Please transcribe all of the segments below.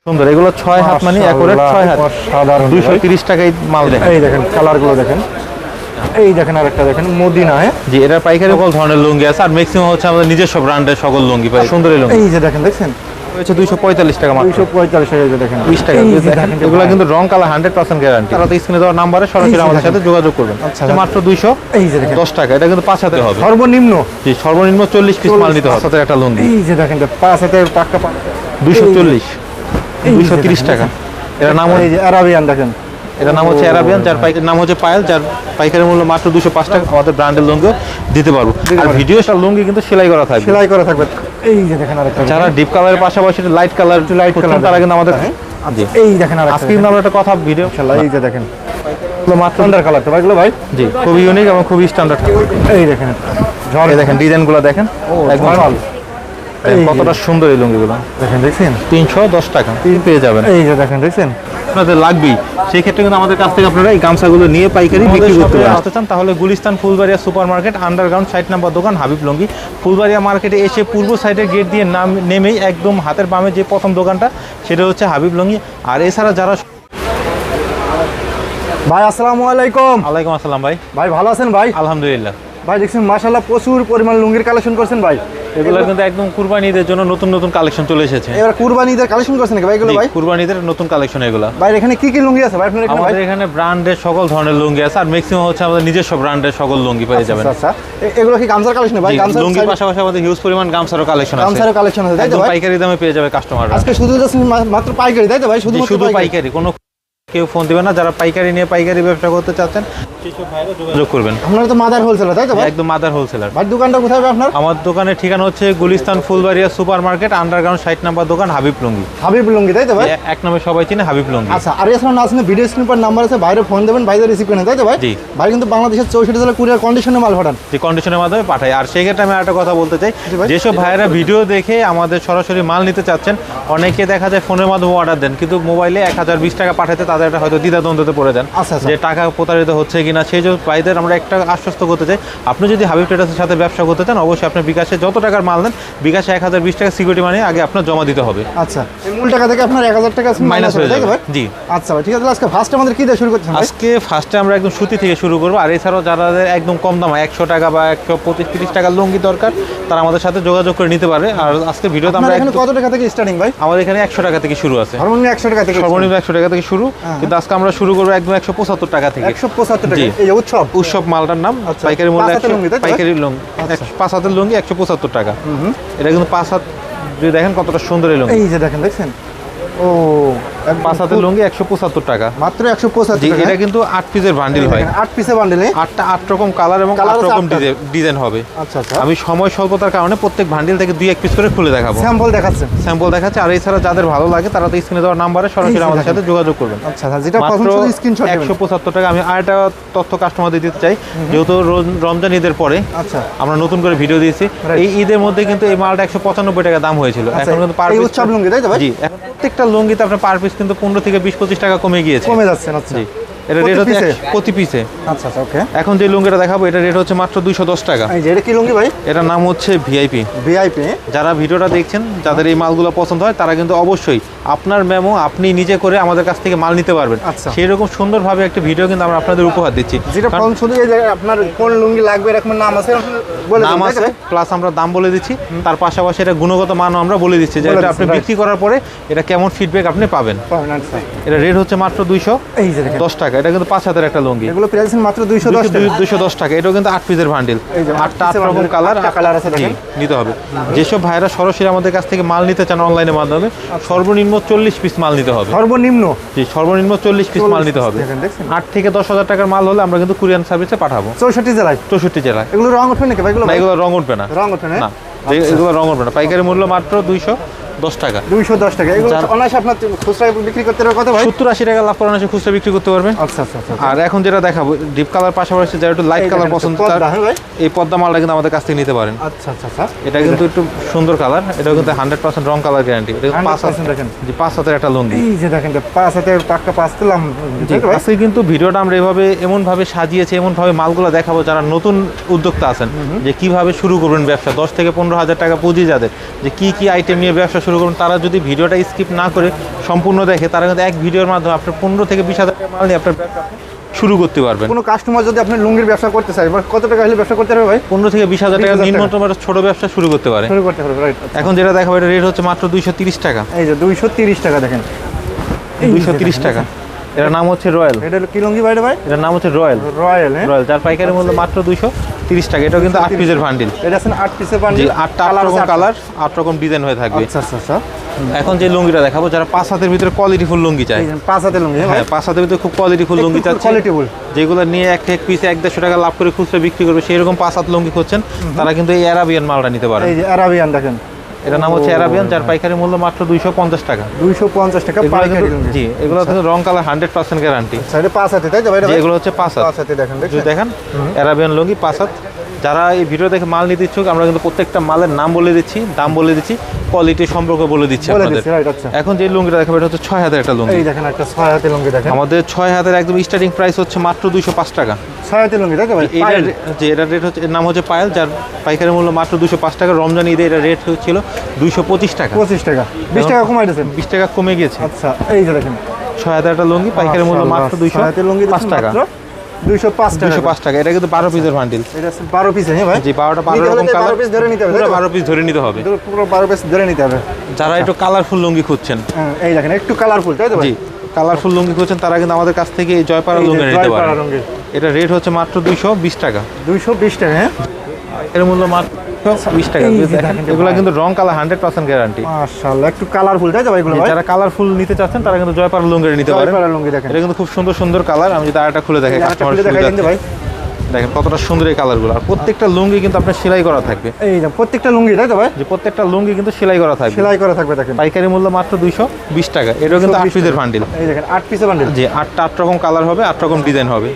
সুন্দর, এগুলো 6 হাত মানে একুরেট 6 হাত, সাধারণ 230 টাকায় মাল দেখেন। এই দেখেন কালারগুলো দেখেন, এই দেখেন আরেকটা দেখেন মদিনা। হ্যাঁ জি, এটা পাইকারি সকল ধরনের লুঙ্গি আছে, আর ম্যাক্সিমাম হচ্ছে আমাদের নিজস্ব ব্র্যান্ডের সকল লুঙ্গি পাই। সুন্দর এই লুঙ্গি এই যে দেখেন, দেখছেন হচ্ছে 245 টাকা মাত্র। 245 টাকা, এই যে দেখেন 20 টাকা এই যে দেখেন। দেখেন, এগুলো কিন্তু রং কালার 100% গ্যারান্টি। তারা তো স্ক্রিনে দেওয়া নাম্বারে সরাসরি আমাদের সাথে যোগাযোগ করবেন। আচ্ছা, এটা মাত্র 210 এই যে দেখেন টাকা। এটা কিন্তু 5 হাতে হবে সর্বনিম্ন। জি, সর্বনিম্ন 40 পিস মাল নিতে হবে। সাথে একটা লুঙ্গি এই যে দেখেন 5 হাতে পাক্কা 240 230 টাকা। এর নাম এই যে আরাবিয়ান দেখেন, এটার নাম হচ্ছে অ্যারাবিয়ান, যার পাইকারি নাম হচ্ছে পায়েল, যার পাইকারি মূল্য মাত্র 205 টাকা। আমাদের ব্র্যান্ডের লুঙ্গিও দিতে পারবো। আর ভিডিওটা লুঙ্গি কিন্তু সেলাই করা থাকবে, সেলাই করা থাকবে। এই যে দেখেন আরেকটা, যারা ডিপ কালারের পাশাপাশি লাইট কালার তারা কিন্তু আমাদের জি। এই দেখেন আরেকটা, আজকে কিন্তু আমরা একটা কথা ভিডিও ইনশাআল্লাহ। এই যে দেখেন মাত্র সুন্দর কালার তো ভাইগুলো ভাই, জি, খুবই ইউনিক এবং খুবই স্ট্যান্ডার্ড। এই দেখেন ঝড় এই দেখেন ডিজাইনগুলো দেখেন, একদম ঝড়। কতটা সুন্দর এই লুঙ্গিগুলো। দেখেন দেখছেন 310 টাকা পেয়ে যাবেন। এই যে দেখেন দেখছেন আপনাদের লাগবেই, সেই ক্ষেত্রে কিন্তু আমাদের কাছ থেকে আপনারা এই গামছাগুলো নিয়ে পাইকারি বিক্রি করতে আসতে চান তাহলে Gulistan Phulbaria super market underground 60 নম্বর দোকান হাবিব লুঙ্গি। ফুলবাড়িয়া মার্কেটে এসে পূর্ব সাইডের গেট দিয়ে নেমেই একদম হাতের বামে যে প্রথম দোকানটা সেটা হচ্ছে হাবিব লুঙ্গি। আর এছাড়া যারা ভাই আসসালামু আলাইকুম। ওয়ালাইকুম আসসালাম ভাই। ভাই ভালো আছেন ভাই? আলহামদুলিল্লাহ ভাই দেখছেন মাশাআল্লাহ প্রচুর পরিমাণ লুঙ্গির কালেকশন করছেন ভাই। এগুলো কিন্তু একদম কুরবানি ঈদের জন্য নতুন নতুন কালেকশন চলে এসেছে। এবার কুরবানি ঈদের কালেকশন করছেন নাকি ভাই এগুলো ভাই? কুরবানি ঈদের নতুন কালেকশন এগুলো। ভাই এখানে কি কি লুঙ্গি আছে ভাই আপনাদের এখানে? আমাদের এখানে ব্র্যান্ডের সকল ধরনের লুঙ্গি আছে, আর ম্যাক্সিমাম হচ্ছে আমাদের নিজস্ব ব্র্যান্ডের সকল লুঙ্গি পেয়ে যাবেন। আচ্ছা এগুলো কি গামছার কালেকশন ভাই? গামছার লুঙ্গির পাশাপাশি আমাদের হিউজ পরিমাণ গামছারও কালেকশন আছে। গামছারও কালেকশন আছে তাই তো একদম ভাই? পাইকারি দামে পেয়ে যাবে কাস্টমাররা। আজকে শুধু মাত্র পাইকারি তাই তো ভাই? শুধু পাইকারি, কোনো কেউ ফোন দিবেন না। যারা পাইকারি নিয়ে পাইকারি ব্যবসা করতে চাচ্ছেন সেসব ভাইরা যোগাযোগ করবেন। আপনারা তো মাদার হোলসেলার তাই তো ভাই? একদম মাদার হোলসেলার। ভাই দোকানটা কোথায় ভাই আপনার? আমার দোকানের ঠিকানা হচ্ছে Gulistan Phulbaria super market underground 60 নম্বর দোকান হাবিব লুঙ্গি। হাবিব লুঙ্গি তাই তো ভাই? এক নামে সবাই চিনে হাবিব লুঙ্গি। আচ্ছা আর এছাড়া না আসলে ভিডিও স্ক্রিন পর নাম্বার আছে, বাইরে ফোন দেবেন, বাইরে রিসিভ করেন তাই তো ভাই? জি। ভাই কিন্তু বাংলাদেশের 64 জেলা কুরিয়ার কন্ডিশনে মাল পাঠান। যে কন্ডিশনের মাধ্যমে পাঠাই। আর সেই ক্ষেত্রে আমি একটা কথা বলতে চাই, যেসব ভাইয়েরা ভিডিও দেখে আমাদের সরাসরি মাল নিতে চাচ্ছেন, অনেকে দেখা যায় ফোনের মাধ্যমে অর্ডার দেন কিন্তু মোবাইলে 1020 টাকা পাঠাতে তাদের একটা হয়তো দ্বিধাদ্বন্দ্বতে পড়ে দেন যে টাকা প্রতারিত হচ্ছে কিনা। সেই জন্য ভাইদের আমরা একটা আশ্বস্ত করতে চাই, আপনি যদি হাবিব ট্রেডার্সের সাথে ব্যবসা করতে চান অবশ্যই আপনার বিকাশে যত টাকার মাল নেন বিকাশে 1020 টাকা সিকিউরিটি মানি আগে আপনার জমা দিতে হবে। আচ্ছা এই মূল টাকা থেকে আপনার 1000 টাকা মাইনাস হয়ে যাবে ভাই। জি আচ্ছা ভাই ঠিক আছে। আজকে ফার্স্ট আমাদের কি দিয়ে শুরু করতে হবে? আজকে ফার্স্টে আমরা একদম সুতি থেকে শুরু করব। আর এছাড়াও যাদের একদম কম দামে 100 টাকা বা 125-30 টাকার লুঙ্গি দরকার তারা আমাদের সাথে যোগাযোগ করে নিতে পারে। আর আজকে ভিডিওতে আমরা এখানে কত টাকা থেকে স্টার্টিং ভাই? আমাদের এখানে 100 টাকা থেকে শুরু আছে। সর্বনিম্ন 100 টাকা থেকে? সর্বনিম্ন 100 টাকা থেকে শুরু, কিন্তু আজকে আমরা শুরু করব একদম 175 টাকা থেকে। 175 টাকা? এই উৎসব মালটার নাম পাইকারি মূল্য পাইকারি লুঙ্গি 5 হাতের লুঙ্গি 175 টাকা। এটা কিন্তু 5 হাত যদি দেখেন কতটা সুন্দর এই লুঙ্গি। এই যে দেখেন দেখছেন ও 5 হাতের লুঙ্গি 175 টাকা মাত্র 175 টাকা। এটা কিন্তু 8 পিসের বান্ডিল হয়। 8 পিসের বান্ডিলে 8 রকম কালার এবং 8 রকম ডিজাইন হবে। আচ্ছা আচ্ছা আমি সময় স্বল্পতার কারণে প্রত্যেক বান্ডিল থেকে 2-1 পিস করে খুলে দেখাবো। স্যাম্পল দেখাচ্ছেন? স্যাম্পল দেখাচ্ছে। আর এছাড়া যাদের ভালো লাগে তারা তো স্ক্রিনে দেওয়া নাম্বারে সরাসরি আমাদের সাথে যোগাযোগ করবেন। আচ্ছা যেটা পছন্দ শুধু স্ক্রিনশট দিবেন। 175 টাকা। আমি আরেকটা তথ্য কাস্টমারদের দিতে চাই, যেহেতু রমজান ঈদের পরে আচ্ছা আমরা নতুন করে ভিডিও দিয়েছি। এই ঈদের মধ্যে কিন্তু এই মালটা 195 টাকা দাম হয়েছিল, এখন কিন্তু পার পিস পিস উৎসব লুঙ্গি তাই তো ভাই? জি, প্রত্যেকটা লুঙ্গিতে আপনার পার পিস কিন্তু 15 থেকে 20-25 টাকা কমে গিয়েছে। কমে যাচ্ছে আচ্ছা। এটা রেট হচ্ছে প্রতি পিসে। আচ্ছা আচ্ছা ওকে। এখন যে লুঙ্গিটা দেখাবো এটা রেট হচ্ছে মাত্র 210 টাকা। এই যে এটা কি লুঙ্গি ভাই? এটার নাম হচ্ছে ভিআইপি। ভিআইপি যারা ভিডিওটা দেখছেন যাদের এই মালগুলো পছন্দ হয় তারা কিন্তু অবশ্যই আপনার মেমো আপনি নিজে করে আমাদের কাছ থেকে মাল নিতে পারবেন। আচ্ছা সেই রকম সুন্দরভাবে একটা ভিডিও কিন্তু আমরা আপনাদের উপহার দিচ্ছি। যেটা শুধু এই যে আপনার কোন লুঙ্গি লাগবে এরকম নাম আছে বলে নাম আছে, প্লাস আমরা দাম বলে দিচ্ছি, তার পাশাপাশি এটা গুণগত মানও আমরা বলে দিচ্ছি যে এটা আপনি বিক্রি করার পরে এটা কেমন ফিডব্যাক আপনি পাবেন। এটা রেট হচ্ছে মাত্র 210 টাকা। এটা কিন্তু 5 হাতের একটা লুঙ্গি। এগুলো প্রাইস মাত্র 210 টাকা। এটাও কিন্তু 8 পিসের বান্ডিল, 8 রকম কালার আছে নিতে হবে। যেসব ভাইরা সরাসরি আমাদের কাছ থেকে মাল নিতে চান অনলাইনের মাধ্যমে সর্বনিম্ন 40 পিস মাল নিতে হবে। সর্বনিম্ন? জি সর্বনিম্ন 40 পিস মাল নিতে হবে। 8 থেকে 10,000 টাকার মাল হলে আমরা কিন্তু কুরিয়ার সার্ভিসে পাঠাবো 64 জেলায়। 64 জেলায়। এগুলো রং উঠবে নাকি ভাই? এগুলো রং উঠবে না। রং উঠবে না? এগুলো রং উঠবে না। পাইকারি মূল্য মাত্র 210 টাকা। 210 টাকা। এগুলো অনায়াসে আপনার খুচরা বিক্রি করতে পারবে কত ভাই? 70-80 টাকা লাভ করে অনায়াসে খুচরা বিক্রি করতে পারবেন। আচ্ছা আচ্ছা আচ্ছা। আর এখন যেটা দেখাবো ডিপ কালার পাশাপাশি যারা একটু লাইট কালার পছন্দ এই পদ্মা মালটা কিন্তু আমাদের কাছ থেকে নিতে পারেন। আচ্ছা আচ্ছা আচ্ছা। এটা কিন্তু একটু সুন্দর কালার, এটাও কিন্তু 100% রং কালার গ্যারান্টি। এটা 5 হাত দেখেন। জি 5 হাতের একটা লুঙ্গি। এই যে দেখেন 5 হাতের পাক্কা 5 দিলাম। আজকে কিন্তু ভিডিওটা আমরা এমন ভাবে সাজিয়েছি, এমন ভাবে মালগুলো দেখাবো যারা নতুন উদ্যোক্তা আছেন যে কিভাবে শুরু করবেন ব্যবসা। 10 থেকে 15 হাজার টাকা পুঁজি যাদের, যে কি আইটেম নিয়ে ব্যবসা শুরু করুন, তারা যদি ভিডিওটা স্কিপ না করে সম্পূর্ণ দেখে, তারা কিন্তু এক ভিডিওর মাধ্যমে আপনার 15 থেকে 20,000 টাকা মাল নিয়ে আপনার ব্যবসা শুরু করতে পারবেন। কোনো কাস্টমার যদি আপনি লুঙ্গির ব্যবসা করতে চায়, কত টাকা হলে ব্যবসা করতে হবে ভাই? 15 থেকে 20,000 টাকা নিম্নতম একটা ছোট ব্যবসা শুরু করতে পারে। শুরু করতে পারবে, রাইট। এখন যেটা দেখাবো এটা রেট হচ্ছে মাত্র 230 টাকা। এই যে 230 টাকা দেখেন, 230 টাকা। এটার নাম হচ্ছে রয়্যাল। এটা হলো কি লুঙ্গি ভাই? ভাই এটার নাম হচ্ছে রয়্যাল। রয়্যাল, হ্যাঁ, রয়্যাল, যার পাইকারি মূল্য মাত্র 230 টাকা। এটাও কিন্তু 8 পিসের বান্ডিল। এটা আছে 8 পিসের জি, বান্ডিল, 8টা 8 রকম কালার, 8 রকম ডিজাইন হয়ে থাকবে। আচ্ছা আচ্ছা আচ্ছা। এখন যে লুঙ্গিটা দেখাবো, যারা 5 হাতের ভিতরে কোয়ালিটিফুল লুঙ্গি চায়, এই যে 5 হাতের লুঙ্গি, হ্যাঁ 5 হাতের ভিতরে খুব কোয়ালিটিফুল লুঙ্গি চাচ্ছে, কোয়ালিটিফুল, যেগুলো নিয়ে এক পিসে 150 টাকা লাভ করে খুচরা বিক্রি করবে, সেই রকম 5 হাত লুঙ্গি খুঁজছেন, তারা কিন্তু এই অ্যারাবিয়ান মালটা নিতে পারে। এই যে অ্যারাবিয়ান দেখেন, এটার নাম হচ্ছে অ্যারাবিয়ান, যার পাইকারি মূল্য মাত্র 250 টাকা। 250 টাকা এগুলো পাইকারি কিন্তু- লুঙ্গি। জি, এগুলো কিন্তু রং কালার 100% গ্যারান্টি। আচ্ছা, এটা 5 হাতে তাই তো ভাই? এগুলো হচ্ছে 5 হাত। 5 হাতে দেখেন, যদি দেখেন অ্যারাবিয়ান লুঙ্গি 5 হাত। যারা এই ভিডিও দেখে মাল নিতে ইচ্ছুক, আমরা কিন্তু প্রত্যেকটা মালের নাম বলে দিচ্ছি, দাম বলে দিচ্ছি, কোয়ালিটি সম্পর্কে বলে দিচ্ছি বলে আপনাদের। দিচ্ছি, রাইট। আচ্ছা, এখন যে লুঙ্গিটা দেখাবো এটা হচ্ছে 6 হাতের একটা লুঙ্গি। এই দেখেন একটা 6 হাতে লুঙ্গি দেখেন, আমাদের 6 হাতের একদম স্টার্টিং প্রাইস হচ্ছে মাত্র 205 টাকা। 6 হাতে লুঙ্গি তাই তো ভাই? এটার যে এটার রেট হচ্ছে, এর নাম হচ্ছে পায়েল, যার পাইকারি মূল্য মাত্র 205 টাকা। রমজান ঈদে এটা রেট ছিল 225 টাকা। 25 টাকা, 20 টাকা কমাই দিয়েছেন। 20 টাকা কমে গিয়েছে। আচ্ছা, এই যে দেখেন 6 হাতের একটা লুঙ্গি, পাইকারি মূল্য মাত্র 6 হাতে লুঙ্গি 205 টাকা। 205 টাকা। 205 টাকা। এটা কিন্তু 12 পিসের বান্ডিল। এটা আছে 12 পিস, হ্যাঁ ভাই? জি, 12টা 12 নিতে হলে রকম 12 কালার, পিস ধরে নিতে হবে, পুরো তাই তো? 12 পিস ধরে নিতে হবে। পুরো 12 পিস ধরে নিতে হবে। যারা একটু কালারফুল লুঙ্গি খুঁজছেন, হ্যাঁ, এই দেখেন একটু কালারফুল তাই তো ভাই? জি, কালারফুল লুঙ্গি খুঁজছেন, তারা কিন্তু আমাদের কাছ থেকে এই জয়পাড়া এই যে লুঙ্গি নিতে জয়পাড়া পারেন। লুঙ্গি। এটা রেট হচ্ছে মাত্র 220 টাকা। 220 টাকা, হ্যাঁ? এর মূল্য মাত্র 20 টাকা। এই যে দেখেন দেখেন এগুলো ভাই। কিন্তু রং কালার 100% গ্যারান্টি। মাশাআল্লাহ, একটু কালারফুল তাই তো ভাই এগুলো ভাই? যারা কালারফুল নিতে চাচ্ছেন, তারা কিন্তু জয়পাড়া লুঙ্গি নিতে পারেন। জয়পাড়া লুঙ্গি দেখেন, এটা কিন্তু খুব সুন্দর সুন্দর কালার। আমি যদি আরেকটা খুলে দেখাই, এটা কাস্টমার খুলে দেখাই দিন ভাই। দেখেন কতটা সুন্দর এই কালারগুলো। আর প্রত্যেকটা লুঙ্গি কিন্তু আপনার সেলাই করা থাকবে। এই যে প্রত্যেকটা লুঙ্গি তাই তো ভাই? যে প্রত্যেকটা লুঙ্গি কিন্তু সেলাই করা থাকবে। সেলাই করা থাকবে দেখেন, পাইকারি মূল্য মাত্র 220 টাকা। এটাও কিন্তু 8 পিসের বান্ডিল। এই দেখেন 8 পিসের বান্ডিল। জি, 8টা 8 রকম কালার হবে, 8 রকম ডিজাইন হবে।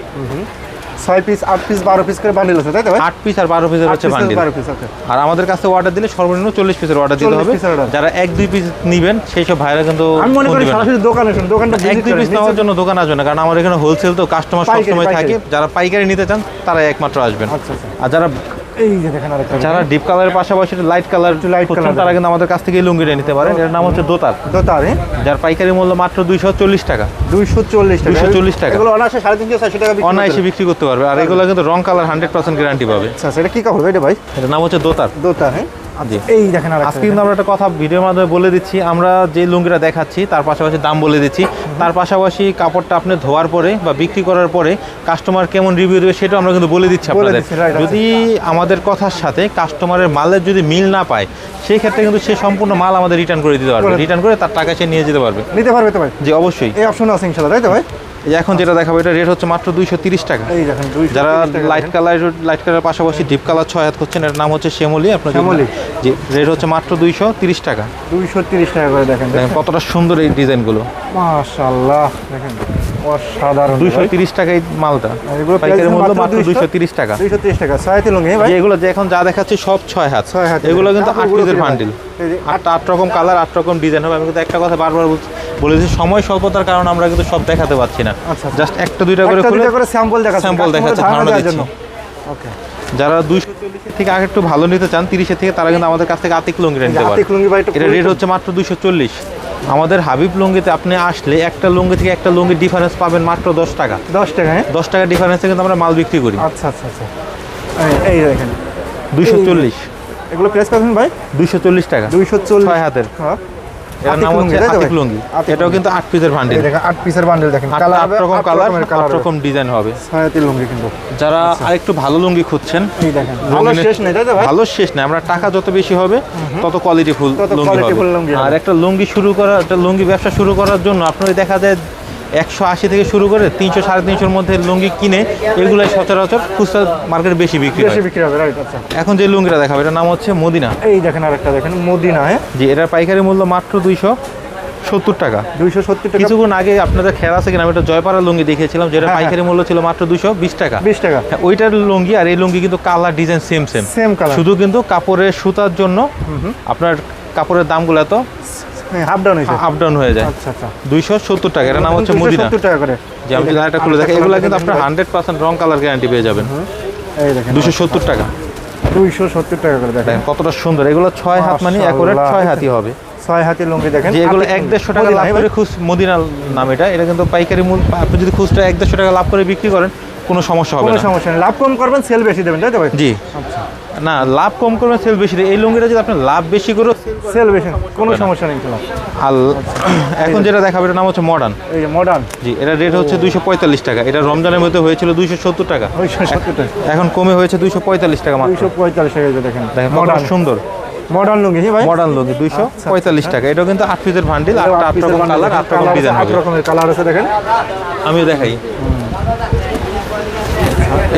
6 পিস, 8 পিস, 12 পিস করে বান্ডিল আছে তাই তো ভাই? 8 পিস আর 12 পিসের হচ্ছে বান্ডিল। 12 পিস আছে। আর আমাদের কাছে অর্ডার দিলে সর্বনিম্ন 40 পিসের অর্ডার দিতে 40 হবে। পিসের order। যারা 1-2 পিস নিবেন, সেই সব ভাইরা কিন্তু আমি মনে ফোন করি দিবেন না। সরাসরি দোকানে শুনুন, দোকানটা ভিজিট 1-2 পিস করেন। নেওয়ার জন্য দোকান আসবে না, কারণ আমার এখানে হোলসেল তো কাস্টমার পাইকারি, সবসময় থাকে। পাইকারি। যারা পাইকারি নিতে চান, তারা একমাত্র আসবেন। আচ্ছা আচ্ছা, আর এই যে দেখেন আরেকটা, যারা ডিপ কালারের পাশাপাশি লাইট কালার light খুঁজছেন, color তারা কিন্তু আমাদের কাছ থেকে এই লুঙ্গিটা নিতে পারেন। এর নাম হচ্ছে দোতার, দোতার, হ্যাঁ? যার পাইকারি মূল্য মাত্র 240 টাকা। 240 টাকা। 240 টাকা। এগুলো অনায়াসে 350-400 টাকা বিক্রি অনায়াসে করতে বিক্রি করতে পারবে। আর এগুলো কিন্তু রং কালার 100% গ্যারান্টি পাবে। আচ্ছা আচ্ছা, এটা কি কাপড় ভাই এটা ভাই? এটার নাম হচ্ছে দোতার। দোতার, হ্যাঁ? জি। এই দেখেন আরেকটা, আজকে কিন্তু আমরা একটা কথা ভিডিওর মাধ্যমে বলে দিচ্ছি, আমরা যে লুঙ্গিটা দেখাচ্ছি তার পাশাপাশি দাম বলে দিচ্ছি, তার পাশাপাশি কাপড়টা আপনি ধোয়ার পরে বা বিক্রি করার পরে কাস্টমার কেমন রিভিউ দেবে সেটাও আমরা কিন্তু বলে দিচ্ছি আপনাদের। দিচ্ছি, right, যদি আমাদের কথার সাথে কাস্টমারের মালের যদি মিল না পায়, সেই ক্ষেত্রে কিন্তু সে সম্পূর্ণ মাল আমাদের রিটার্ন করে দিতে পারবে। রিটার্ন করে তার টাকা সে নিয়ে যেতে পারবে। নিতে পারবে তো ভাই? জি, অবশ্যই। এই অপশন আছে ইনশাআল্লাহ তাই তো ভাই? এই এখন যেটা দেখাবো, এটা রেট হচ্ছে মাত্র 230 টাকা। এই দেখেন 230 যারা টাকা লাইট কালারের পাশাপাশি ডিপ কালার 6 হাত করছেন, এর নাম হচ্ছে শ্যামলি। আপনার শ্যামলী। জি, রেট হচ্ছে মাত্র 230 টাকা। 230 টাকা করে দেখেন। দেখেন কতটা সুন্দর এই ডিজাইনগুলো। মাশাআল্লাহ, দেখেন অসাধারণ। 230 টাকা এই মালটা, এগুলো পাইকারি price মূল্য মাত্র মাত্র 230 টাকা। 230 টাকা। 6 হাতে লুঙ্গি ভাই? যে এগুলো যে এখন যা দেখাচ্ছি সব 6 হাত। 6 হাতে। এগুলো কিন্তু 8 কাপড়গুলো পিসের কি ভাই? বান্ডিল। এই যে 8 রকম কালার, 8 রকম ডিজাইন হবে। আমি কিন্তু একটা কথা বারবার বলেছি, সময় স্বল্পতার কারণে আমরা কিন্তু সব দেখাতে পারছি না। আচ্ছা। জাস্ট একটা দুইটা করে একটা খুলে দুইটা করে স্যাম্পল দেখাচ্ছি, স্যাম্পল দেখাচ্ছি, ধারণা দেওয়ার দিচ্ছি। জন্য। ওকে। যারা 240 থেকে আগে একটু ভালো নিতে চান, 30 থেকে, তারা কিন্তু আমাদের কাছ থেকে আতিক লুঙ্গি নিতে পারে। আতিক লুঙ্গি ভাই একটু এটা রেট হচ্ছে মাত্র 240। আমাদের হাবিব লুঙ্গিতে আপনি আসলে একটা লুঙ্গি থেকে একটা লুঙ্গির ডিফারেন্স পাবেন মাত্র 10 টাকা। 10 টাকা, হ্যাঁ? 10 টাকা ডিফারেন্সে কিন্তু আমরা মাল বিক্রি করি। আচ্ছা আচ্ছা আচ্ছা, এই দেখেন 240। এগুলো প্রাইস কত ভাই? 240 টাকা। 240 6 হাতের। হ্যাঁ। এর নাম হচ্ছে আতিক লুঙ্গি। এটাও কিন্তু 8 পিসের বান্ডিল। এই দেখেন 8 পিসের বান্ডেল দেখেন, 8 কালার হবে, রকম 8 কালার, রকমের 8 রকম ডিজাইন হবে। 6 হাতে লুঙ্গি কিন্তু। যারা আরেকটু ভালো লুঙ্গি খুঁজছেন, এই দেখেন ভালো শেষ নেই তাই তো ভাই? ভালো শেষ নেই। আমরা টাকা যত বেশি হবে তত কোয়ালিটিফুল তত লুঙ্গি qualityful লুঙ্গি হবে। হবে। আর একটা লুঙ্গি ব্যবসা শুরু করার জন্য আপনার দেখা যায় 180 থেকে শুরু করে 300 350 মধ্যে লুঙ্গি কিনে এগুলাই সচরাচর খুচরা মার্কেটে বেশি বিক্রি হয়। বেশি বিক্রি হবে, রাইট। আচ্ছা, এখন যে লুঙ্গিটা দেখাবো, এটার নাম হচ্ছে মদিনা। এই দেখেন আরেকটা দেখেন মদিনা, হ্যাঁ? জি, এটার পাইকারি মূল্য মাত্র 270 টাকা। 270 টাকা। কিছুক্ষণ আগে আপনাদের খেয়াল আছে কিনা, আমি একটা জয়পাড়া লুঙ্গি দেখিয়েছিলাম, যেটা হ্যাঁ, পাইকারি মূল্য ছিল মাত্র 220 টাকা। 20 টাকা। হ্যাঁ, ওইটার লুঙ্গি আর এই লুঙ্গি কিন্তু colour design same same colour. শুধু কিন্তু কাপড়ের সুতার জন্য আপনার কাপড়ের দামগুলো এত হাফ ডাউন হয়েছে। আপ ডাউন হয়ে যায়। আচ্ছা আচ্ছা, 270 টাকা। এটার নাম হচ্ছে মদিনা। 270 টাকা করে। যে আমি যদি একটা খুলে দেখি, এগুলো কিন্তু আপনার 100% রং কালার গ্যারান্টি পেয়ে যাবেন। এই দেখেন 270 টাকা। 270 টাকা করে দেখেন। দেখেন কতটা সুন্দর। এগুলো 6 হাত মানে অ্যাকুরেট 6 হাতই হবে। 6 হাতের লুঙ্গি দেখেন, যে এগুলো 1-150 টাকা লাভ করে মদিনা নাম এটা কিন্তু পাইকারি মূল্য আপনি যদি খুচরা 1-150 টাকা লাভ করে বিক্রি করেন কোনো সমস্যা হবে না। কোনো সমস্যা নেই, লাভ কম করবেন সেল বেশি দেবেন, তাই তো ভাই? জি। আচ্ছা, না লাভ কম করবেন সেল বেশি দেয়। এই লুঙ্গিটা যদি আপনি লাভ বেশি করে সেল বেশি কোনো সমস্যা নেই ইনশাআল্লাহ। আর এখন যেটা দেখাবো এটার নাম হচ্ছে মডার্ন। এই যে মডার্ন, জি, এটা রেট হচ্ছে 245 টাকা। এটা রমজানের মধ্যে হয়েছিল 270 টাকা, 270 টাকা, এখন কমে হয়েছে 245 টাকা মাত্র। 245 টাকা। এই যে দেখেন দেখেন কত মডার্ন সুন্দর মডার্ন লুঙ্গি ভাই, মডার্ন লুঙ্গি 245 টাকা। এটাও কিন্তু 8 পিসের বান্ডিল, 8 রকম কালার, 8 রকম ডিজাইন 8 হবে। রকমের কালার আছে দেখেন, আমি দেখাই,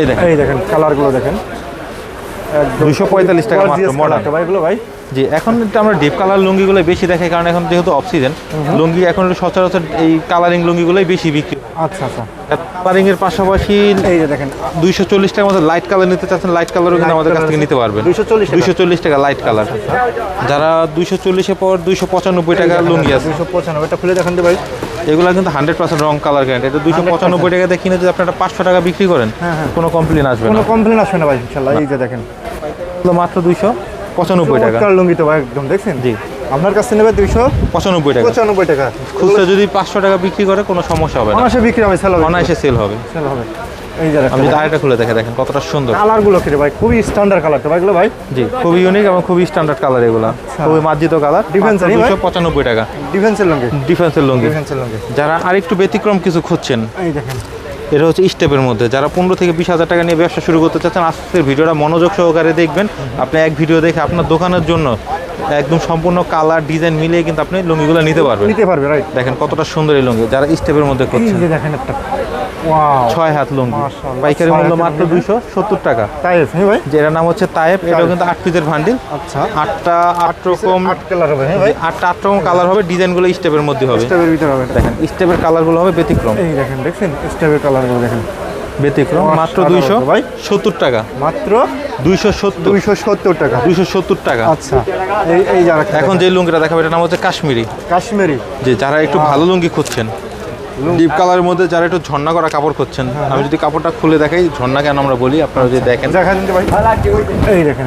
এই দেখেন কালারগুলো দেখেন, 245 টাকা মাত্র মডার্ন ভাই এগুলো ভাই। জি, এখন তো আমরা ডিপ কালার লুঙ্গিগুলো বেশি দেখাই, কারণ এখন যেহেতু অফ সিজন লুঙ্গি এখন সচরাচর এই কালারিং লুঙ্গিগুলোই বেশি বিক্রি। আচ্ছা আচ্ছা, কালারিং এর পাশাপাশি এই যে দেখেন 240 টাকার মধ্যে লাইট কালার নিতে চাচ্ছেন, লাইট কালারও কিন্তু আমাদের কাছ থেকে নিতে পারবেন। 240 টাকা লাইট কালার। যারা 240 পর 295 টাকা লুঙ্গি আছে, 295 এটা খুলে দেখেন ভাই। এগুলো কিন্তু 100% রং কালার গ্যারান্টি। এটা 295 টাকাতে কিনে যদি আপনি 500 টাকা বিক্রি করেন কোনো কমপ্লেন আসবে না, কোনো কমপ্লেন আসবে না ভাই ইনশাআল্লাহ। এই যে দেখেন মাত্র 295 টাকা লুঙ্গি তো ভাই একদম দেখছেন। জি, আপনার কাছে নেবে 295 টাকা। 95 টাকা খুচরা যদি 500 টাকা বিক্রি করে কোনো সমস্যা হবে না, অনায়াসে বিক্রি হবে, সেল হবে, অনায়াসে সেল হবে। সেল হবে। এই যে আমি যদি আরেকটা খুলে দেখেন কতটা সুন্দর কালারগুলো কি রে ভাই, খুবই স্ট্যান্ডার্ড কালার তো ভাই এগুলো ভাই। জি, খুবই ইউনিক এবং খুবই স্ট্যান্ডার্ড কালার এগুলো, খুবই মার্জিত কালার। ডিফেন্সের 295 টাকা ডিফেন্সের লুঙ্গি, ডিফেন্সের লুঙ্গি। ডিফেন্সের লুঙ্গি যারা আরেকটু ব্যতিক্রম কিছু খুঁজছেন, এই দেখেন এটা হচ্ছে স্টেপের মধ্যে, যারা 15 থেকে 20 হাজার টাকা নিয়ে ব্যবসা শুরু করতে চাচ্ছেন, আজকের ভিডিওটা মনোযোগ সহকারে দেখবেন। আপনি এক ভিডিও দেখে আপনার দোকানের জন্য একদম সম্পূর্ণ কালার ডিজাইন মিলিয়ে কিন্তু আপনি লুঙ্গিগুলো নিতে পারবেন। নিতে পারবে রাইট। দেখেন কতটা সুন্দর এই লুঙ্গি, যারা স্টেপের মধ্যে এই খুঁজছেন। যে দেখেন একটা ওয়াও 6 হাত লুঙ্গি, মাশাআল্লাহ, পাইকারি 6 মূল্য হাতের মাত্র লুঙ্গি। 270 টাকা। তাইফ হ্যাঁ ভাই, যে এটার নাম হচ্ছে তায়েব। এটাও কিন্তু 8 পিসের বান্ডিল। আচ্ছা 8 রকম 8 কালার হবে হ্যাঁ ভাই, 8 রকম কালার হবে, ডিজাইনগুলো স্টেপের মধ্যে হবে। স্টেপের ভিতরে হবে। দেখেন স্টেপের কালারগুলো হবে ব্যতিক্রম, এই দেখেন দেখছেন স্টেপের কালারগুলো দেখেন ব্যতিক্রম। মাত্র 270 টাকা, মাত্র 270 টাকা। 270 টাকা। আচ্ছা এই যারা এখন যে লুঙ্গিটা দেখাবো এটার নাম হচ্ছে কাশ্মীরি। কাশ্মীরি, যে যারা একটু ভালো লুঙ্গি খুঁজছেন, ডিপ কালারের মধ্যে যারা একটু ঝর্ণা করা কাপড় খুঁজছেন, আমি যদি কাপড়টা খুলে দেখাই, ঝর্ণা কেন আমরা বলি আপনারা যদি দেখেন, দেখা দিন ভাই। এই দেখেন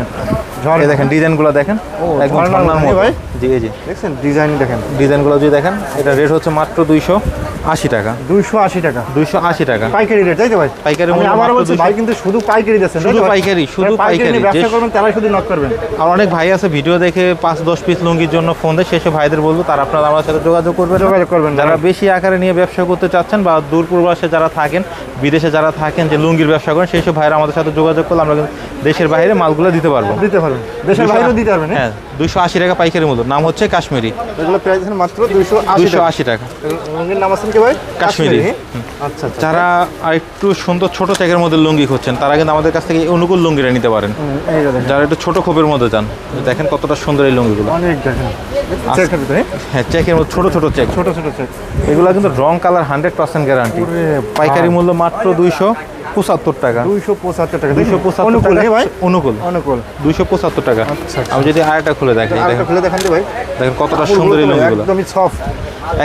এই দেখেন ডিজাইনগুলো দেখেন, একদম ঝর্ণার ঝর্ণার মতো মতো ভাই। জি জি, দেখছেন ডিজাইন দেখেন, ডিজাইনগুলো যদি দেখেন, এটা রেট হচ্ছে মাত্র 280 টাকা। 280 টাকা 280 টাকা পাইকারি রেট, তাই তো ভাই? পাইকারি আমি মূল্য আবার মাত্র বলছি 200 ভাই কিন্তু শুধু পাইকারি দিচ্ছেন, শুধু পাইকারি, শুধু পাইকারি। ব্যবসা করবেন তারাই শুধু নক করবেন। আর অনেক ভাই আছে ভিডিও দেখে 5-10 পিস লুঙ্গির জন্য ফোন দেয়, শেষে ভাইদের বলবো তারা আপনারা আমার সাথে যোগাযোগ করবেন। যারা বেশি আকারে নিয়ে ব্যবসা করতে চাচ্ছেন বা দূর পূর্বাসে যারা থাকেন, বিদেশে যারা থাকেন, যে লুঙ্গির ব্যবসা করেন, সেই সব ভাইরা আমাদের সাথে যোগাযোগ করলে আমরা কিন্তু দেশের বাইরে মালগুলো দিতে পারবো। দিতে পারবেন, দেশের বাইরেও দিতে পারবেন। হ্যাঁ, 280 টাকা পাইকারি মূল্য। নাম হচ্ছে কাশ্মীরি, এগুলো প্রাইস মাত্র 280 টাকা। লুঙ্গির নাম আছে কি ভাই? কাশ্মীরি। আচ্ছা আচ্ছা, যারা আর একটু সুন্দর ছোট চেকের মধ্যে লুঙ্গি খুঁজছেন, তারা কিন্তু আমাদের কাছ থেকে এই অনুকূল লুঙ্গিটা নিতে পারেন। এই দেখেন যারা একটু ছোট খোপের মধ্যে চান, দেখেন কতটা সুন্দর এই লুঙ্গিগুলো। অনেক দেখেন চেকের ভিতরে, হ্যাঁ, চেকের মধ্যে ছোট ছোট চেক, ছোট ছোট চেক। এগুলো কিন্তু রং কালার 100% গ্যারান্টি। পাইকারি মূল্য মাত্র 275 টাকা। 275 টাকা, 275 অনুকূল টাকা ভাই, অনুকূল অনুকূল 275 টাকা। আচ্ছা, আমি যদি আরেকটা খুলে দেখাই, আরেকটা দেখেন খুলে দেখান দিই ভাই। দেখেন কতটা সুন্দর এই লুঙ্গিগুলো, একদমই সফট,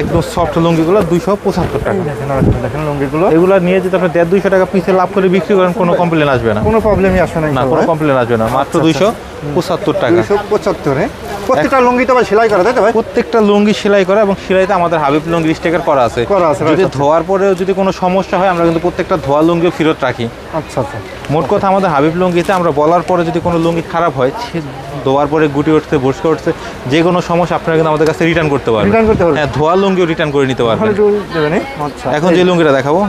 একদম সফট লুঙ্গিগুলো 275 টাকা। দেখেন আরেকটা দেখেন লুঙ্গিগুলো, এগুলো নিয়ে যদি আপনি 150-200 টাকা পিসে লাভ করে বিক্রি করেন, কোনো কমপ্লেন আসবে না। কোনো প্রবলেমই আসে না না, কোনো কমপ্লেন আসবে না। মাত্র 275 টাকা। 275 হ্যাঁ। প্রত্যেকটা লুঙ্গি তো ভাই সেলাই করা, তাই তো ভাই? প্রত্যেকটা লুঙ্গি সেলাই করা, এবং সেলাইতে আমাদের হাবিব লুঙ্গি স্টিকার করা আছে। যদি ধোয়ার পরেও যদি কোনো সমস্যা হয়, আমরা কিন্তু প্রত্যেকটা ধোয়া লুঙ্গি ফেরত রাখি। আচ্ছা আচ্ছা, মোট কথা আমাদের হাবিব লুঙ্গিতে আমরা বলার পরে যদি কোনো লুঙ্গি খারাপ হয়, সে ধোয়ার পরে গুটি উঠছে, বসকে উঠছে, যে কোনো সমস্যা আপনারা কিন্তু আমাদের কাছে রিটার্ন করতে পারবেন। রিটার্ন করতে পারবেন, হ্যাঁ, ধোয়া লুঙ্গিও রিটার্ন করে নিতে পারবেন। দেবেন। আচ্ছা, এখন যে লুঙ্গিটা দেখাবো,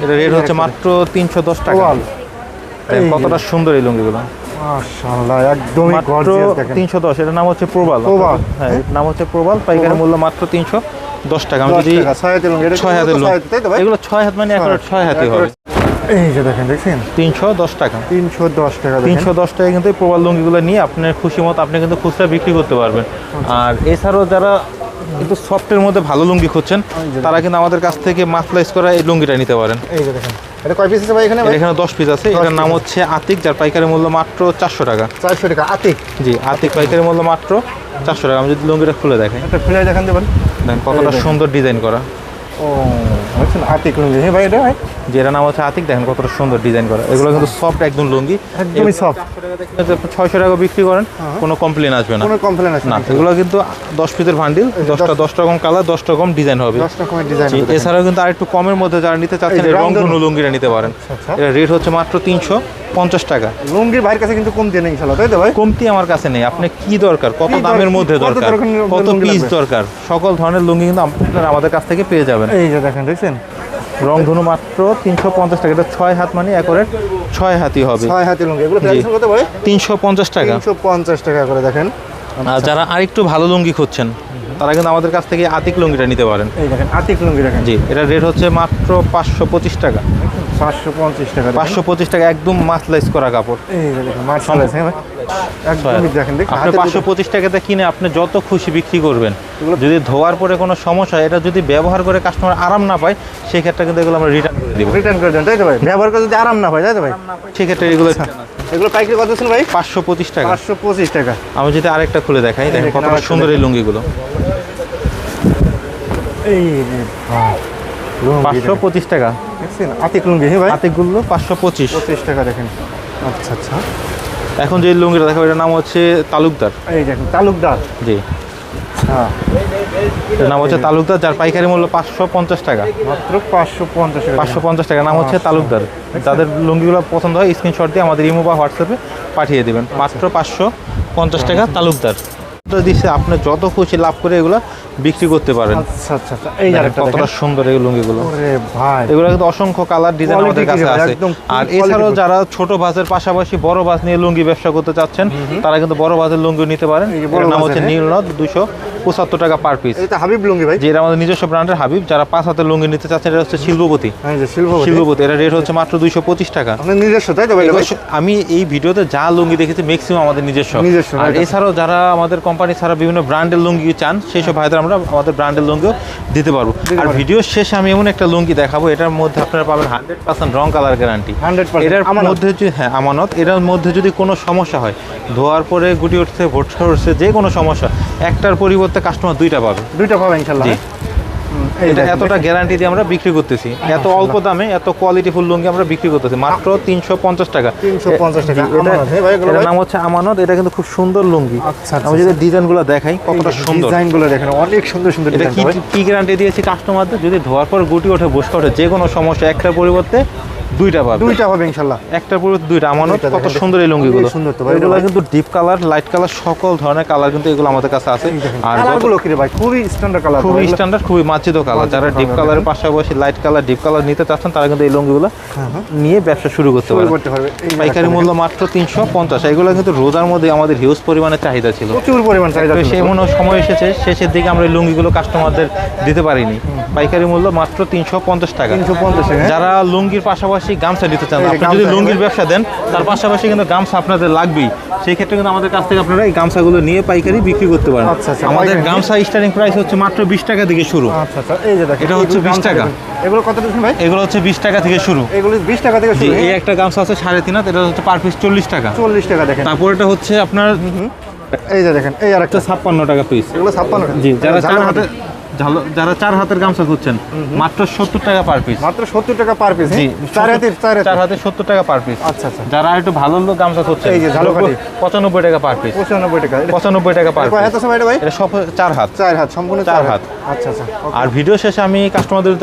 এটা রেট হচ্ছে মাত্র 310 টাকা। কতটা সুন্দর এই লুঙ্গিগুলো, মাশাআল্লাহ, একদমই মাত্র গর্জিয়াস দেখেন। 310। এটার নাম হচ্ছে প্রবাল। প্রবাল, হ্যাঁ, এর নাম হচ্ছে প্রবাল। পাইকারি মূল্য মাত্র 310 টাকা। আমি যদি 6 হাতের লুঙ্গি, 6 হাতের লুঙ্গি, তাই তো ভাই? এগুলো 6 হাত মানে এখন 6 হাতই হবে। এই যে দেখেন, দেখছেন 310 টাকা। 310 টাকা, 310 টাকা কিন্তু এই প্রবাল লুঙ্গিগুলো নিয়ে আপনার খুশি মতো আপনি কিন্তু খুচরা বিক্রি করতে পারবেন। আর এছাড়াও যারা কিন্তু সফটের মধ্যে ভালো লুঙ্গি খুঁজছেন, তারা কিন্তু আমাদের কাছ থেকে মাসলাইজ করা এই লুঙ্গিটা নিতে পারেন। এই যে দেখেন, এটা কয় পিস আছে ভাই এখানে? এখানে 10 পিস আছে। এটার নাম হচ্ছে আতিক, যার পাইকারি মূল্য মাত্র 400 টাকা। 400 টাকা আতিক। জি, আতিক পাইকারি মূল্য মাত্র 400 টাকা। আমি যদি লুঙ্গিটা খুলে দেখাই, এটা খুলে দেখান দেবেন, দেখেন কতটা সুন্দর ডিজাইন করা। ও বুঝছেন আতিক লুঙ্গি, হ্যাঁ ভাই এটা ভাই যেটা নাম হচ্ছে আতিক, দেখেন কতটা সুন্দর ডিজাইন করা, এগুলো কিন্তু সফট একদম লুঙ্গি, একদমই সফট। 600 টাকা বিক্রি করেন, কোনো কমপ্লেন আসবে না, কোনো কমপ্লেন আছে না। এগুলো কিন্তু 10 পিসের বান্ডিল, 10 রকম কালার, 10 রকম ডিজাইন হবে। 10 রকমের ডিজাইন। এছাড়াও কিন্তু আরেকটু কমের মধ্যে যারা নিতে চাচ্ছেন এই যে রংধনু লুঙ্গিটা নিতে পারেন। আচ্ছা। এটা রেট হচ্ছে মাত্র 350 টাকা। লুঙ্গির ভাইয়ের কাছে কিন্তু কমতি নেই ইনশাআল্লাহ, তাই তো ভাই? কমতি আমার কাছে নেই, আপনি কি দরকার, কত কি দামের মধ্যে কত দরকার, ধরনের কত লুঙ্গি পিস লাগবে? দরকার, সকল ধরনের লুঙ্গি কিন্তু আপনারা আমাদের কাছ থেকে পেয়ে যাবেন। এই যে দেখেন, দেখছেন রংধনু মাত্র 350 টাকা, এটা 6 হাত মানে একরে 6 হাতই হবে। 6 হাতি লুঙ্গি, এগুলো প্রাইস কত ভাই? 350 টাকা। 350 টাকা করে দেখেন। আর যারা আরেকটু ভালো লুঙ্গি খুঁজছেন তারা কিন্তু আমাদের কাছ থেকে আতিক লুঙ্গিটা নিতে পারেন। এই দেখেন আতিক লুঙ্গি দেখেন, জি, এটা রেট হচ্ছে মাত্র 525 টাকা। 550 টাকা। 525 টাকা, একদম মাসলাইজ করা কাপড়। এই যে দেখেন মাশাআল্লাহ, হ্যাঁ ভাই একদমই দেখেন, দেখেন আপনি 525 টাকাতে কিনে আপনি যত খুশি বিক্রি করবেন, যদি ধোয়ার পরে কোনো সমস্যা হয়, এটা যদি ব্যবহার করে কাস্টমার আরাম না পায়, সেই ক্ষেত্রে কিন্তু এগুলো আমরা রিটার্ন করে দিব। রিটার্ন করে দেন, তাই তো ভাই? ব্যবহার করে যদি আরাম না হয়, তাই তো ভাই? সেক্ষেত্রে এগুলো এগুলো পাইকারি কত ছিল ভাই? 525 টাকা। 525 টাকা। আমি যদি আরেকটা খুলে দেখাই, দেখেন দেখেন, কতটা আরেকটা সুন্দর এই লুঙ্গিগুলো। এই যে ভাই লুঙ্গি 525 টাকা। দেখছেন আতিক লুঙ্গি, হ্যাঁ ভাই আতিকগুলো 525। 25 টাকা দেখেন। আচ্ছা আচ্ছা, এখন যে লুঙ্গিটা দেখাবো এটার নাম হচ্ছে তালুকদার। এই দেখেন তালুকদার। জি, হ্যাঁ এটার নাম হচ্ছে তালুকদার, যার পাইকারি মূল্য 550 টাকা। মাত্র 550 টাকা। 550 টাকা, নাম হচ্ছে তালুকদার। যাদের লুঙ্গিগুলো পছন্দ হয় স্ক্রিনশট দিয়ে আমাদের ইমো বা হোয়াটসঅ্যাপে পাঠিয়ে দিবেন। মাত্র 550 টাকা তালুকদার। তো দিচ্ছে আপনি যত খুশি লাভ করে এগুলো বিক্রি করতে পারেন। আচ্ছা আচ্ছা আচ্ছা, এই দেখেন আরেকটা কতটা দেখেন। সুন্দর এই লুঙ্গিগুলো। ওরে ভাই এগুলো কিন্তু অসংখ্য কালার ডিজাইন আমাদের Quality কাছে কি ভাই, আছে। একদম আর quality এছাড়াও full। যারা ছোট বাসের পাশাপাশি বড় বাস নিয়ে লুঙ্গি ব্যবসা করতে চাচ্ছেন, তারা কিন্তু বড় বাসের লুঙ্গি নিতে পারেন। এই যে বড় এর নাম বাসের, হচ্ছে হ্যাঁ। নীলনদ, 275 টাকা পার পিস। এটা হাবিব লুঙ্গি ভাই। যে এটা আমাদের নিজস্ব ব্র্যান্ডের হাবিব। যারা 5 হাতের লুঙ্গি নিতে চাচ্ছেন, এটা হচ্ছে শিল্পপতি। এই যে শিল্পপতি। শিল্পপতি, এটা রেট হচ্ছে মাত্র 225 টাকা। আপনার নিজস্ব, তাই তো ভাই? এগুলো আমি এই ভিডিওতে যা লুঙ্গি দেখেছি ম্যাক্সিমাম আমাদের নিজস্ব। আর right. এছাড়াও যারা আমাদের কোম্পানি ছাড়া বিভিন্ন ব্র্যান্ডের লুঙ্গি চান, সেই সব ভাইদের আমরা আমাদের ব্র্যান্ডের লুঙ্গিও দিতে পারবো। আর ভিডিও শেষে আমি এমন একটা লুঙ্গি দেখাবো, এটার মধ্যে আপনারা পাবেন 100% রং কালার গ্যারান্টি। 100% এটার আমানত। মধ্যে যদি আমানত, এটার মধ্যে যদি কোনো সমস্যা হয়, ধোয়ার পরে গুটি উঠছে, ভোটকা উঠছে, যে কোনো সমস্যা, একটার পরিবর্তে কাস্টমার 2টা পাবে। দুইটা পাবে ইনশাআল্লাহ। জি। এই এটা দেখেন, এতটা গ্যারান্টি দিয়ে আমরা বিক্রি করতেছি, এত অল্প দামে এত কোয়ালিটিফুল লুঙ্গি আমরা বিক্রি করতেছি মাত্র 350 টাকা। 350 টাকা। জি, আমানত, হ্যাঁ ভাই, এগুলো এটার ভাই? নাম হচ্ছে আমানত। এটা কিন্তু খুব সুন্দর লুঙ্গি। আচ্ছা, আচ্ছা, আমি যদি ডিজাইনগুলো দেখাই কতটা সুন্দর, ডিজাইনগুলো দেখেন, অনেক সুন্দর সুন্দর এটা ডিজাইন ভাই। কি গ্যারান্টি দিয়েছি কাস্টমারদের, যদি ধোয়ার পর গুটি ওঠে, বসকা ওঠে, যে কোনো সমস্যা, একটার পরিবর্তে 2টা পাবে। দুইটা হবে ইনশাআল্লাহ। একটার পরিবর্তে 2টা। আমানত দুইটা কত দেখেন, সুন্দর এই লুঙ্গিগুলো। অনেক সুন্দর তো ভাই, এগুলো এটা ভাই। কিন্তু ডিপ কালার, লাইট কালার, সকল ধরনের কালার কিন্তু এগুলো আমাদের কাছে আছে। আর কালারগুলো কি রে ভাই? খুবই স্ট্যান্ডার্ড কালার। খুবই স্ট্যান্ডার্ড, খুবই মার্জিত কালার। যারা ডিপ কালারের পাশাপাশি লাইট কালার, ডিপ কালার নিতে চাচ্ছেন, তারা কিন্তু এই লুঙ্গিগুলো নিয়ে ব্যবসা শুরু করতে পারে। করতে পারবে। এই পাইকারি মূল্য মাত্র 350। এগুলো কিন্তু রোজার মধ্যে আমাদের হিউজ পরিমাণে চাহিদা ছিল। প্রচুর পরিমাণ চাহিদা তো ছিল। সেই মনে সময় এসেছে, শেষের দিকে আমরা এই লুঙ্গিগুলো কাস্টমারদের দিতে পারিনি। পাইকারি মূল্য মাত্র 350 টাকা। 350 টাকা। যারা লুঙ্গির পাশাপাশি গামছা নিতে চান, এই যে আপনি যদি গামছা, লুঙ্গির ব্যবসা দেন, তার পাশাপাশি কিন্তু গামছা আপনাদের লাগবেই। সেই ক্ষেত্রে কিন্তু আমাদের কাছ থেকে আপনারা এই গামছাগুলো নিয়ে পাইকারি বিক্রি করতে পারেন। আচ্ছা, আচ্ছা, আমাদের পাইকারি। গামছা স্টার্টিং প্রাইস হচ্ছে মাত্র 20 টাকা থেকে শুরু। আচ্ছা আচ্ছা, এই যে দেখেন, এটা হচ্ছে 20 টাকা। এগুলো কত দিচ্ছেন ভাই? এগুলো হচ্ছে 20 টাকা থেকে শুরু। এগুলো 20 টাকা থেকে জি, শুরু। এই একটা গামছা আছে 3.5 হাত, এটা হচ্ছে পার পিস 40 টাকা। 40 টাকা দেখেন। তারপর এটা হচ্ছে আপনার এই যে দেখেন, এই আরেকটা 56 টাকা পিস। এগুলো 56 টাকা। জি, যারা ঝালর হাতে। যারা 4 হাতের গামছা খুঁজছেন, মাত্র 70 টাকা পার পিস। মাত্র 70 টাকা পার পিস। জি, 4 হাতের 4 হাতে 70 টাকা পার পিস। আচ্ছা আচ্ছা, যারা একটু ভালো লোক গামছা খুঁজছেন, এই যে ঝালকাঠি। 95 টাকা পার পিস। 95 টাকা। 95 টাকা পার কয় হাত পিস। আছে ভাই এটা ভাই? এটা সব 4 হাত। 4 হাত, সম্পূর্ণ 4 4 হাত। হাত। আচ্ছা আচ্ছা। আর ভিডিও শেষে আমি কাস্টমারদের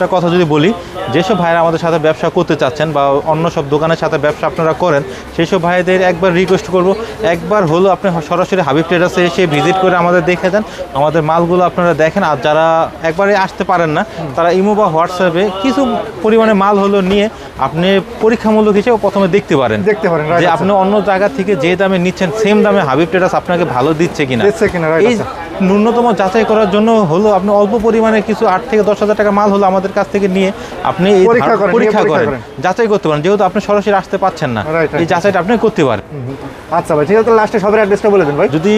একটা কথা যদি বলি, যেসব ভাইরা আমাদের সাথে ব্যবসা করতে চাচ্ছেন বা অন্য সব দোকানের সাথে ব্যবসা আপনারা করেন, সেই সব ভাইদের একবার রিকোয়েস্ট করব, একবার হলো আপনি সরাসরি হাবিব ট্রেডার্সে এসে ভিজিট করে আমাদের দেখে যান, আমাদের মালগুলো আপনারা দেখেন। আর যারা একবারে আসতে পারেন না, তারা ইমো বা হোয়াটসঅ্যাপে কিছু পরিমাণে মাল হলো নিয়ে আপনি পরীক্ষামূলক হিসেবে প্রথমে দেখতে পারেন right, যে আচ্ছা। আপনি অন্য জায়গা থেকে যে দামে নিচ্ছেন, সেম দামে হাবিব ট্রেডার্স আপনাকে ভালো দিচ্ছে কিনা। দিচ্ছে কিনা, right, এই আচ্ছা। ন্যূনতম যাচাই করার জন্য হলো আপনি অল্প পরিমাণে কিছু 8 থেকে 10 হাজার টাকা মাল হলো আমাদের কাছ থেকে নিয়ে আপনি এই পরীক্ষা করেন, পরীক্ষা নিয়ে পরীক্ষা করেন, যাচাই করতে পারেন। যেহেতু আপনি সরাসরি আসতে পাচ্ছেন না, Right, right. এই যাচাইটা আপনি করতে পারেন। আচ্ছা ভাই, ঠিক আছে, লাস্টে সবার অ্যাড্রেসটা বলে দেন ভাই। যদি